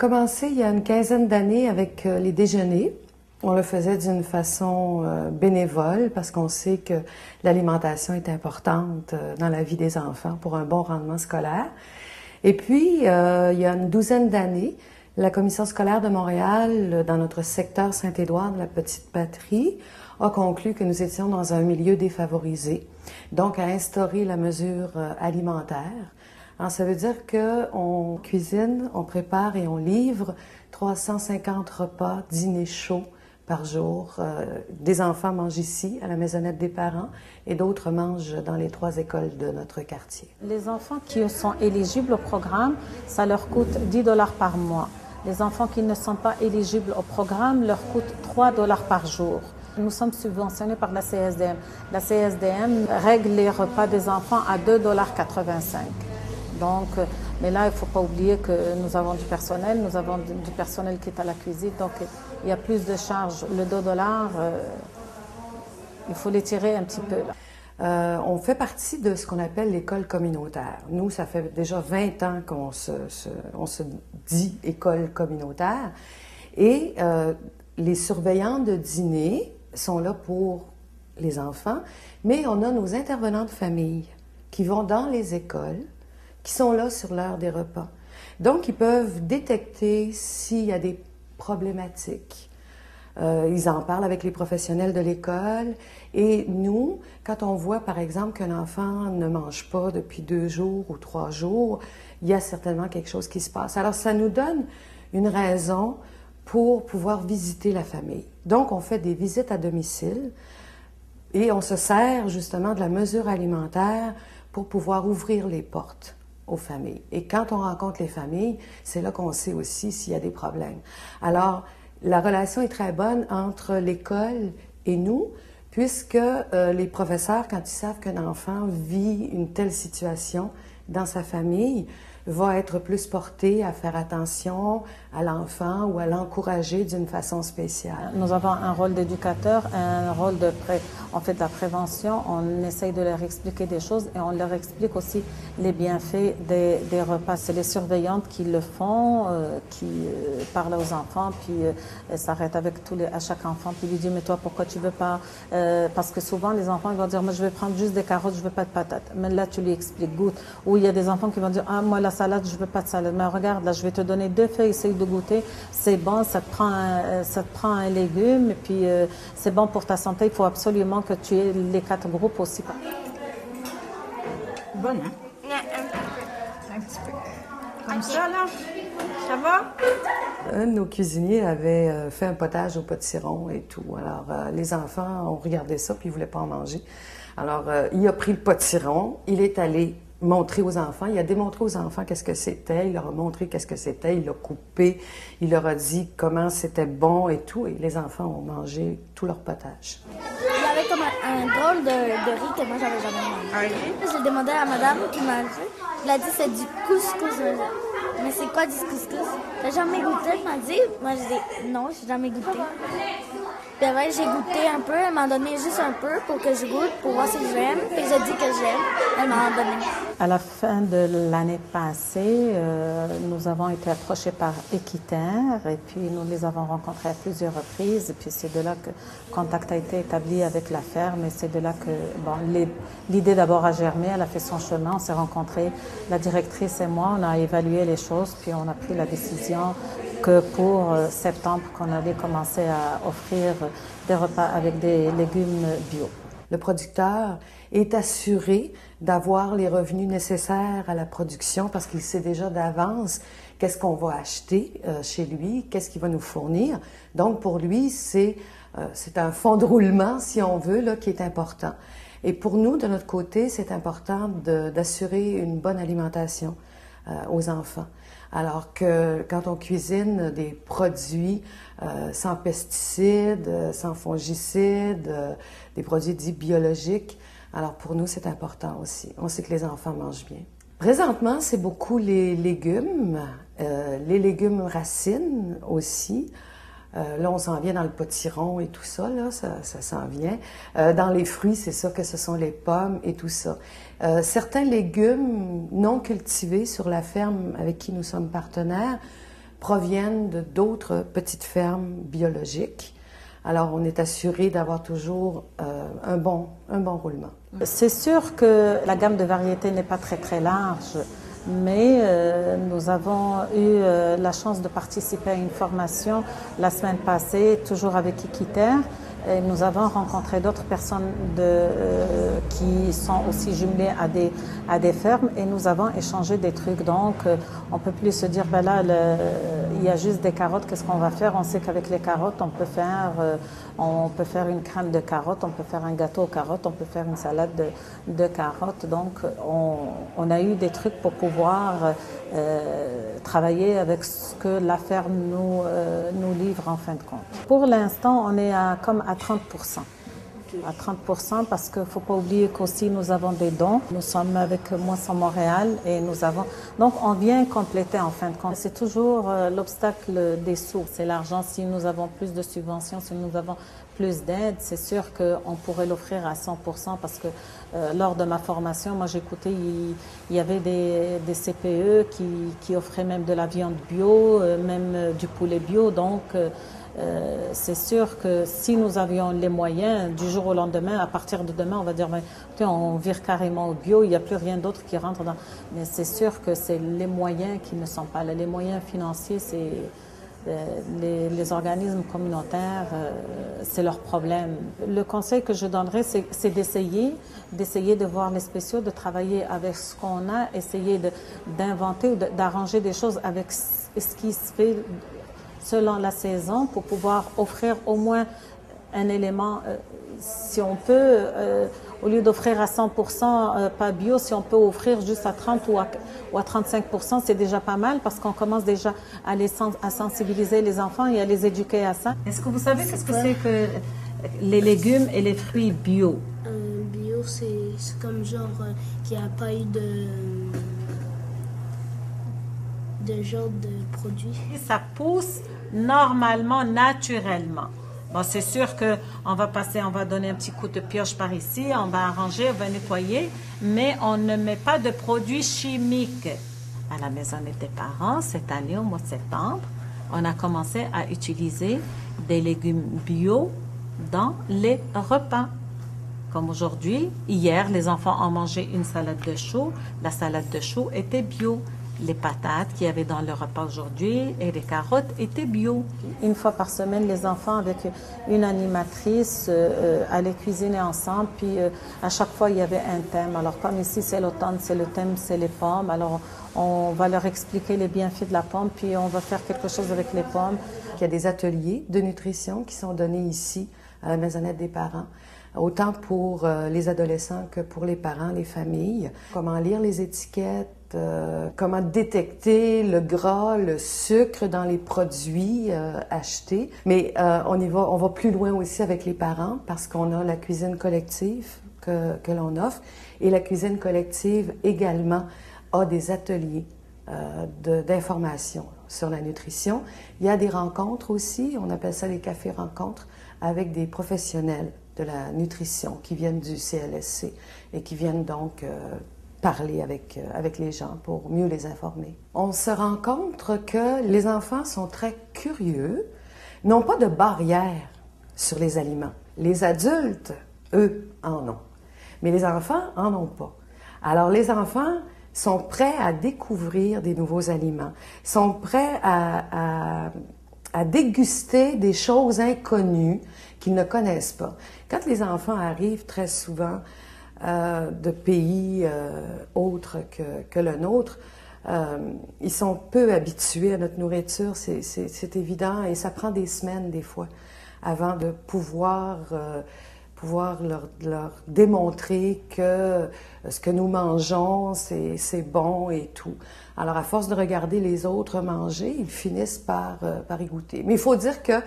commencé il y a une quinzaine d'années avec les déjeuners. On le faisait d'une façon bénévole parce qu'on sait que l'alimentation est importante dans la vie des enfants pour un bon rendement scolaire. Et puis, il y a une douzaine d'années, la Commission scolaire de Montréal, dans notre secteur Saint-Édouard de la Petite Patrie, a conclu que nous étions dans un milieu défavorisé, donc a instauré la mesure alimentaire. Alors, ça veut dire qu'on cuisine, on prépare et on livre 350 repas, dîners chauds par jour. Des enfants mangent ici, à la maisonnette des parents, et d'autres mangent dans les 3 écoles de notre quartier. Les enfants qui sont éligibles au programme, ça leur coûte 10 $ par mois. Les enfants qui ne sont pas éligibles au programme leur coûte 3 $ par jour. Nous sommes subventionnés par la CSDM. La CSDM règle les repas des enfants à 2,85 $. Donc, mais là, il ne faut pas oublier que nous avons du personnel qui est à la cuisine, donc il y a plus de charges. Le 2 $, il faut les tirer un petit peu. Là. On fait partie de ce qu'on appelle l'école communautaire. Nous, ça fait déjà 20 ans qu'on on se dit école communautaire. Et les surveillants de dîner sont là pour les enfants, mais on a nos intervenants de famille qui vont dans les écoles, qui sont là sur l'heure des repas. Donc, ils peuvent détecter s'il y a des problématiques. Ils en parlent avec les professionnels de l'école. Et nous, quand on voit, par exemple, qu'un enfant ne mange pas depuis 2 jours ou 3 jours, il y a certainement quelque chose qui se passe. Alors, ça nous donne une raison pour pouvoir visiter la famille. Donc, on fait des visites à domicile et on se sert justement de la mesure alimentaire pour pouvoir ouvrir les portes aux familles. Et quand on rencontre les familles, c'est là qu'on sait aussi s'il y a des problèmes. Alors, la relation est très bonne entre l'école et nous, puisque les professeurs, quand ils savent qu'un enfant vit une telle situation dans sa famille, va être plus porté à faire attention à l'enfant ou à l'encourager d'une façon spéciale. Nous avons un rôle d'éducateur, un rôle on fait de la prévention, on essaye de leur expliquer des choses et on leur explique aussi les bienfaits des repas. C'est les surveillantes qui le font, qui parlent aux enfants, puis s'arrêtent avec à chaque enfant, puis lui dit « mais toi, pourquoi tu veux pas ?» Parce que souvent, les enfants ils vont dire « moi, je vais prendre juste des carottes, je veux pas de patates. » Mais là, tu lui expliques, goûte. Ou il y a des enfants qui vont dire « ah, moi, la salade, je veux pas de salade. Mais regarde, là, je vais te donner 2 feuilles, essaye de goûter. C'est bon, ça te prend un légume, et puis c'est bon pour ta santé. Il faut absolument que tu aies les 4 groupes aussi. » Bonne, hein? Un petit peu. Comme ça, là? Ça va? Un de nos cuisiniers avait fait un potage au potiron et tout. Alors, les enfants ont regardé ça, puis ils ne voulaient pas en manger. Alors, il a pris le potiron, il est allé montrer aux enfants, il a démontré aux enfants qu'est-ce que c'était, il leur a montré qu'est-ce que c'était, il l'a coupé, il leur a dit comment c'était bon et tout, et les enfants ont mangé tout leur potage. Il y avait comme un drôle de riz que moi j'avais jamais mangé. J'ai demandé à madame qui m'a dit, elle a dit c'est du couscous. Mais c'est quoi du couscous? T'as jamais goûté? Elle m'a dit. Moi j'ai dit non, j'ai jamais goûté. Puis après, j'ai goûté un peu, elle m'a donné juste un peu pour que je goûte, pour voir si j'aime. Puis j'ai dit que j'aime, elle m'a donné. À la fin de l'année passée, nous avons été approchés par Équiterre et puis nous les avons rencontrés à plusieurs reprises. Et puis c'est de là que contact a été établi avec la ferme et c'est de là que l'idée d'abord a germé, elle a fait son chemin, on s'est rencontrés, la directrice et moi, on a évalué les choses puis on a pris la décision que pour septembre, qu'on allait commencer à offrir des repas avec des légumes bio. Le producteur est assuré d'avoir les revenus nécessaires à la production parce qu'il sait déjà d'avance qu'est-ce qu'on va acheter chez lui, qu'est-ce qu'il va nous fournir. Donc, pour lui, c'est un fonds de roulement, si on veut, là, qui est important. Et pour nous, de notre côté, c'est important d'assurer une bonne alimentation aux enfants. Alors que quand on cuisine des produits sans pesticides, sans fongicides, des produits dits biologiques, alors pour nous, c'est important aussi. On sait que les enfants mangent bien. Présentement, c'est beaucoup les légumes racines aussi. Là, on s'en vient dans le potiron et tout ça, là, ça s'en vient. Dans les fruits, c'est sûr que ce sont les pommes et tout ça. Certains légumes non cultivés sur la ferme avec qui nous sommes partenaires proviennent d'autres petites fermes biologiques. Alors, on est assuré d'avoir toujours un bon roulement. C'est sûr que la gamme de variétés n'est pas très large, mais nous avons eu la chance de participer à une formation la semaine passée, toujours avec Équiterre. Et nous avons rencontré d'autres personnes qui sont aussi jumelées à des fermes et nous avons échangé des trucs. Donc, on ne peut plus se dire, ben là, il y a juste des carottes, qu'est-ce qu'on va faire? On sait qu'avec les carottes, on peut faire une crème de carottes, on peut faire un gâteau aux carottes, on peut faire une salade de carottes. Donc, on a eu des trucs pour pouvoir travailler avec ce que la ferme nous livre en fin de compte. Pour l'instant, on est à 30%. À 30% parce qu'il ne faut pas oublier qu'aussi nous avons des dons. Nous sommes avec Moisson Montréal et nous avons... Donc on vient compléter en fin de compte. C'est toujours l'obstacle des sous, c'est l'argent. Si nous avons plus de subventions, si nous avons plus d'aide, c'est sûr qu'on pourrait l'offrir à 100% parce que lors de ma formation, moi j'écoutais, il y avait des CPE qui offraient même de la viande bio, même du poulet bio. Donc c'est sûr que si nous avions les moyens, du jour au lendemain, à partir de demain, on va dire, on vire carrément au bio, il n'y a plus rien d'autre qui rentre dans... Mais c'est sûr que c'est les moyens qui ne sont pas là. Les moyens financiers, c'est... Les organismes communautaires, c'est leur problème. Le conseil que je donnerais, c'est d'essayer de voir les spéciaux, de travailler avec ce qu'on a, essayer d'inventer ou d'arranger des choses avec ce qui se fait selon la saison pour pouvoir offrir au moins un élément, si on peut, au lieu d'offrir à 100% pas bio, si on peut offrir juste à 30 ou à 35%, c'est déjà pas mal parce qu'on commence déjà à sensibiliser les enfants et à les éduquer à ça. Est-ce que vous savez qu'est-ce que c'est que les légumes et les fruits bio? Bio, c'est comme genre qu'il n'y a pas eu de genre de produit. Ça pousse normalement, naturellement. Bon, c'est sûr qu'on va donner un petit coup de pioche par ici, on va arranger, on va nettoyer, mais on ne met pas de produits chimiques. À la maison des parents, cette année, au mois de septembre, on a commencé à utiliser des légumes bio dans les repas. Comme aujourd'hui, hier, les enfants ont mangé une salade de choux. La salade de choux était bio. Les patates qu'il y avait dans le repas aujourd'hui et les carottes étaient bio. Une fois par semaine, les enfants avec une animatrice allaient cuisiner ensemble. Puis à chaque fois, il y avait un thème. Alors comme ici, c'est l'automne, c'est le thème, c'est les pommes. Alors on va leur expliquer les bienfaits de la pomme, puis on va faire quelque chose avec les pommes. Il y a des ateliers de nutrition qui sont donnés ici à la maisonnette des parents, autant pour les adolescents que pour les parents, les familles. Comment lire les étiquettes, comment détecter le gras, le sucre dans les produits achetés. Mais on va plus loin aussi avec les parents parce qu'on a la cuisine collective que l'on offre. Et la cuisine collective également a des ateliers d'information sur la nutrition. Il y a des rencontres aussi, on appelle ça les cafés-rencontres, avec des professionnels de la nutrition qui viennent du CLSC et qui viennent donc parler avec les gens pour mieux les informer. On se rend compte que les enfants sont très curieux, n'ont pas de barrière sur les aliments. Les adultes, eux, en ont. Mais les enfants en ont pas. Alors les enfants sont prêts à découvrir des nouveaux aliments, sont prêts à déguster des choses inconnues qu'ils ne connaissent pas. Quand les enfants arrivent très souvent de pays autres que le nôtre, ils sont peu habitués à notre nourriture, c'est évident, et ça prend des semaines des fois avant de pouvoir leur démontrer que ce que nous mangeons, c'est bon et tout. Alors, à force de regarder les autres manger, ils finissent par y goûter. Mais il faut dire que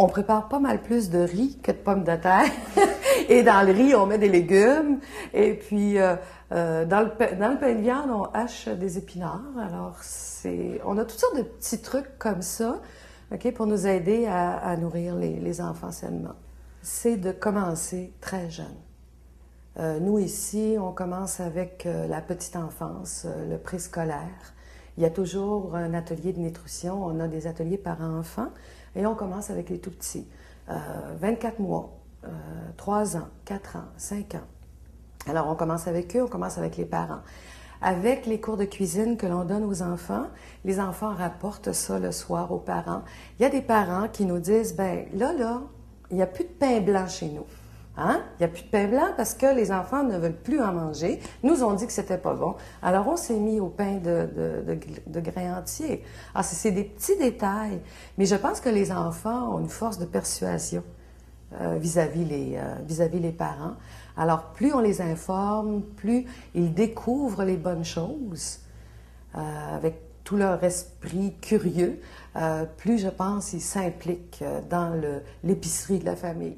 on prépare pas mal plus de riz que de pommes de terre. Et dans le riz, on met des légumes. Et puis, dans le pain de viande, on hache des épinards. Alors, on a toutes sortes de petits trucs comme ça, okay, pour nous aider à nourrir les enfants sainement. C'est de commencer très jeune. Nous, ici, on commence avec la petite enfance, le préscolaire. Il y a toujours un atelier de nutrition. On a des ateliers parents-enfants et on commence avec les tout-petits. 24 mois, 3 ans, 4 ans, 5 ans. Alors, on commence avec eux, on commence avec les parents. Avec les cours de cuisine que l'on donne aux enfants, les enfants rapportent ça le soir aux parents. Il y a des parents qui nous disent, ben là, il n'y a plus de pain blanc chez nous. Hein? Il n'y a plus de pain blanc parce que les enfants ne veulent plus en manger. Nous ont dit que c'était pas bon. Alors, on s'est mis au pain de grains entiers. Ah, c'est des petits détails. Mais je pense que les enfants ont une force de persuasion vis-à-vis les parents. Alors, plus on les informe, plus ils découvrent les bonnes choses avec tout leur esprit curieux, plus, je pense, ils s'impliquent dans l'épicerie de la famille.